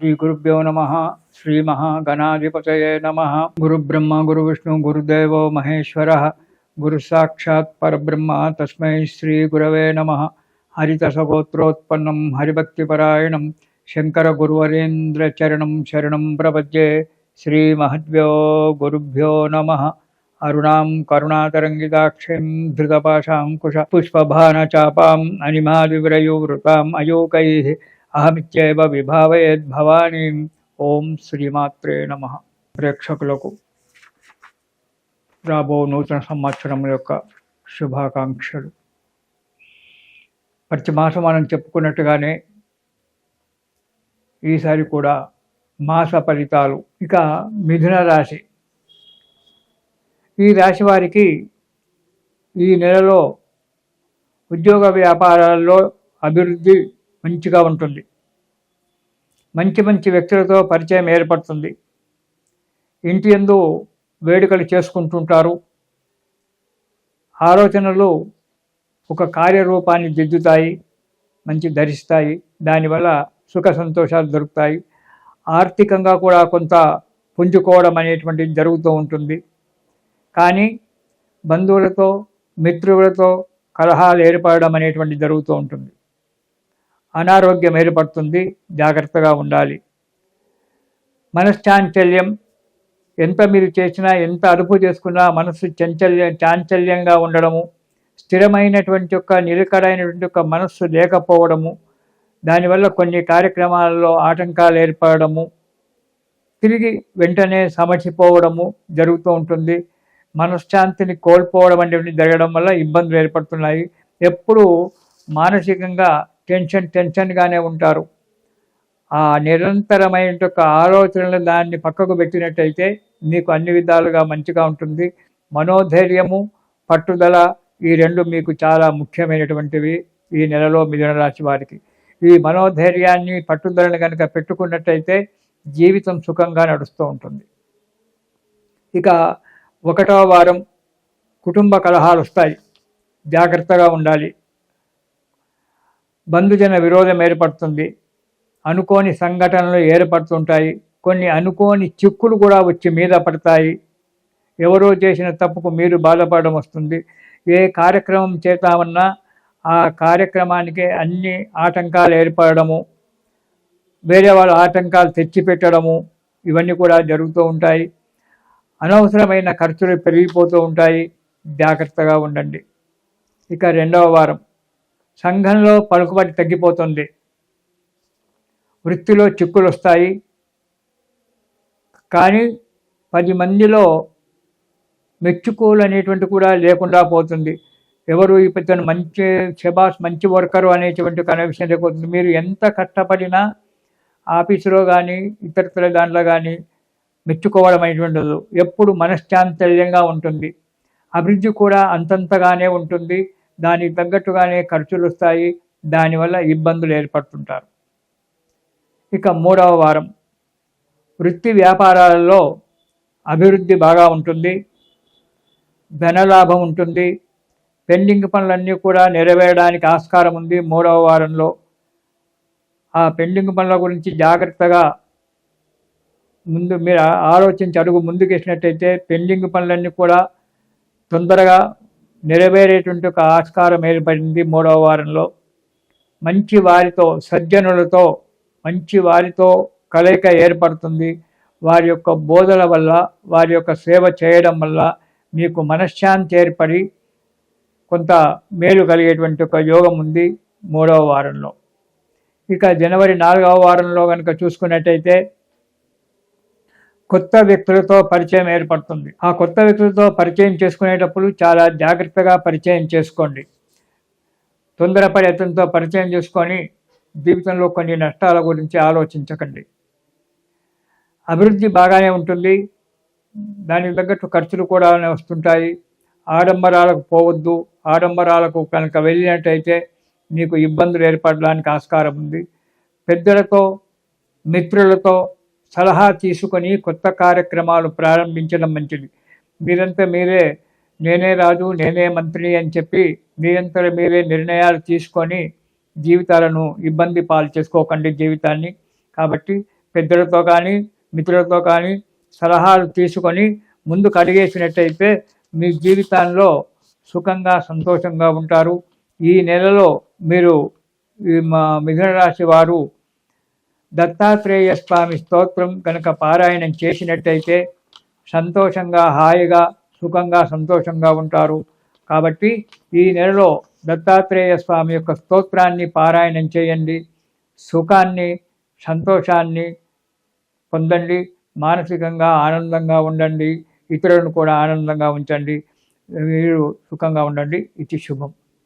శ్రీ గురుభ్యో నమః. శ్రీ మహాగణాధిపతయే నమః. గురుబ్రహ్మ గురువిష్ణు గురుదేవో మహేశ్వరః. గురు సాక్షాత్ పరబ్రహ్మ తస్మై శ్రీ గురవే నమః. హరితసగోత్రోత్పన్నం హరిభక్తిపరాయణం శంకర గురువరేంద్ర చరణం శరణం ప్రపద్యే. శ్రీ మహద్భ్యో గురుభ్యో నమః. అరుణాం కరుణాతరంగితాక్షిం ధృతపాశాంకుశ పుష్పభానచాపాం అనిమాదివ్రయూవృతాం అయోకైః అహమిత్యేవ విభావయేద్భవానీం. ఓం శ్రీమాత్రే నమః. ప్రేక్షకులకు రాబో నూతన సంవత్సరం యొక్క శుభాకాంక్షలు. ప్రతి మాసం మనం చెప్పుకున్నట్టుగానే ఈసారి కూడా మాస ఫలితాలు. ఇక మిథున రాశి, ఈ రాశి వారికి ఈ నెలలో ఉద్యోగ వ్యాపారాల్లో అభివృద్ధి మంచిగా ఉంటుంది. మంచి మంచి వ్యక్తులతో పరిచయం ఏర్పడుతుంది. ఇంటి యందు వేడుకలు చేసుకుంటుంటారు. ఆలోచనలు ఒక కార్యరూపాన్ని దిద్దుతాయి, మంచి ధరిస్తాయి. దానివల్ల సుఖ సంతోషాలు దొరుకుతాయి. ఆర్థికంగా కూడా కొంత పుంజుకోవడం అనేటువంటిది జరుగుతూ ఉంటుంది. కానీ బంధువులతో మిత్రులతో కలహాలు ఏర్పడడం అనేటువంటి జరుగుతూ ఉంటుంది. అనారోగ్యం ఏర్పడుతుంది, జాగ్రత్తగా ఉండాలి. మనశ్చాంచల్యం, ఎంత మీరు చేసినా ఎంత అదుపు చేసుకున్నా మనస్సు చాంచల్యంగా ఉండడము, స్థిరమైనటువంటి ఒక నిలకడైనటువంటి ఒక మనస్సు లేకపోవడము, దానివల్ల కొన్ని కార్యక్రమాలలో ఆటంకాలు ఏర్పడము, తిరిగి వెంటనే సమర్చిపోవడము జరుగుతూ ఉంటుంది. మనశ్శాంతిని కోల్పోవడం అనేవి జరగడం వల్ల ఇబ్బందులు ఏర్పడుతున్నాయి. ఎప్పుడూ మానసికంగా టెన్షన్గానే ఉంటారు. ఆ నిరంతరమైన ఆలోచనలు దాన్ని పక్కకు పెట్టినట్టయితే మీకు అన్ని విధాలుగా మంచిగా ఉంటుంది. మనోధైర్యము, పట్టుదల, ఈ రెండు మీకు చాలా ముఖ్యమైనటువంటివి ఈ నెలలో మిథున రాశి వారికి. ఈ మనోధైర్యాన్ని పట్టుదలను కనుక పెట్టుకున్నట్టయితే జీవితం సుఖంగా నడుస్తూ ఉంటుంది. ఇక 1వ వారం కుటుంబ కలహాలు వస్తాయి, జాగ్రత్తగా ఉండాలి. బంధుజన విరోధం ఏర్పడుతుంది. అనుకోని సంఘటనలు ఏర్పడుతుంటాయి. కొన్ని అనుకోని చిక్కులు కూడా వచ్చి మీద పడతాయి. ఎవరో చేసిన తప్పుకు మీరు బాధపడడం వస్తుంది. ఏ కార్యక్రమం చేద్దామన్నా ఆ కార్యక్రమానికి అన్ని ఆటంకాలు ఏర్పడము, వేరే వాళ్ళ ఆటంకాలు తెచ్చిపెట్టడము, ఇవన్నీ కూడా జరుగుతూ ఉంటాయి. అనవసరమైన ఖర్చులు పెరిగిపోతూ ఉంటాయి. జాగ్రత్తగా ఉండండి. ఇక 2వ వారం సంఘంలో పలుకుబడి తగ్గిపోతుంది. వృత్తిలో చిక్కులు వస్తాయి. కానీ 10 మందిలో మెచ్చుకోలు అనేటువంటి కూడా లేకుండా పోతుంది. ఎవరు ఇతను మంచి శబాస్, మంచి వర్కరు అనేటువంటి విషయం లేకపోతుంది. మీరు ఎంత కష్టపడినా ఆఫీసులో కానీ ఇతర దాంట్లో కానీ మెచ్చుకోవడం అనేటువంటిది ఎప్పుడు మనశ్చాంచల్యంగా ఉంటుంది. అభివృద్ధి కూడా అంతంతగానే ఉంటుంది. దానికి తగ్గట్టుగానే ఖర్చులు వస్తాయి. దానివల్ల ఇబ్బందులు ఏర్పడుతుంటారు. ఇక 3వ వారం వృత్తి వ్యాపారాలలో అభివృద్ధి బాగా ఉంటుంది. ధనలాభం ఉంటుంది. పెండింగ్ పనులన్నీ కూడా నెరవేరడానికి ఆస్కారం ఉంది 3వ వారంలో. ఆ పెండింగ్ పనుల గురించి జాగ్రత్తగా మీరు ఆలోచించి అడుగు ముందుకేసినట్టయితే పెండింగ్ పనులన్నీ కూడా తొందరగా నెరవేరేటువంటి ఒక ఆస్కారం ఏర్పడింది 3వ వారంలో. మంచి వారితో, సజ్జనులతో, మంచి వారితో కలయిక ఏర్పడుతుంది. వారి యొక్క బోధల వల్ల, వారి యొక్క సేవ చేయడం వల్ల మీకు మనశ్శాంతి ఏర్పడి కొంత మేలు కలిగేటువంటి ఒక యోగం ఉంది 3వ వారంలో. ఇక జనవరి 4వ వారంలో కనుక చూసుకున్నట్టయితే కొత్త వ్యక్తులతో పరిచయం ఏర్పడుతుంది. ఆ కొత్త వ్యక్తులతో పరిచయం చేసుకునేటప్పుడు చాలా జాగ్రత్తగా పరిచయం చేసుకోండి. తొందరపడి అతనితో పరిచయం చేసుకొని జీవితంలో కొన్ని నష్టాల గురించి ఆలోచించకండి. అభివృద్ధి బాగానే ఉంటుంది. దానికి తగ్గట్టు ఖర్చులు కూడా వస్తుంటాయి. ఆడంబరాలకు పోవద్దు. ఆడంబరాలకు కనుక వెళ్ళినట్టయితే మీకు ఇబ్బందులు ఏర్పడడానికి ఆస్కారం ఉంది. పెద్దలతో, మిత్రులతో సలహా తీసుకొని కొత్త కార్యక్రమాలు ప్రారంభించడం మంచిది. మీరంతా మీరే నేనే రాజు, నేనే మంత్రి అని చెప్పి మీరంతా మీరే నిర్ణయాలు తీసుకొని జీవితాలను ఇబ్బంది పాలు చేసుకోకండి జీవితాన్ని. కాబట్టి పెద్దలతో కానీ మిత్రులతో కానీ సలహాలు తీసుకొని ముందుకు అడిగేసినట్టయితే మీ జీవితాల్లో సుఖంగా సంతోషంగా ఉంటారు. ఈ నెలలో మీరు మా మిథున రాశి వారు దత్తాత్రేయ స్వామి స్తోత్రం కనుక పారాయణం చేసినట్టయితే సంతోషంగా హాయిగా సుఖంగా సంతోషంగా ఉంటారు. కాబట్టి ఈ నెలలో దత్తాత్రేయ స్వామి యొక్క స్తోత్రాన్ని పారాయణం చేయండి. సుఖాన్ని సంతోషాన్ని పొందండి. మానసికంగా ఆనందంగా ఉండండి. ఇతరులను కూడా ఆనందంగా ఉంచండి. మీరు సుఖంగా ఉండండి. ఇది శుభం.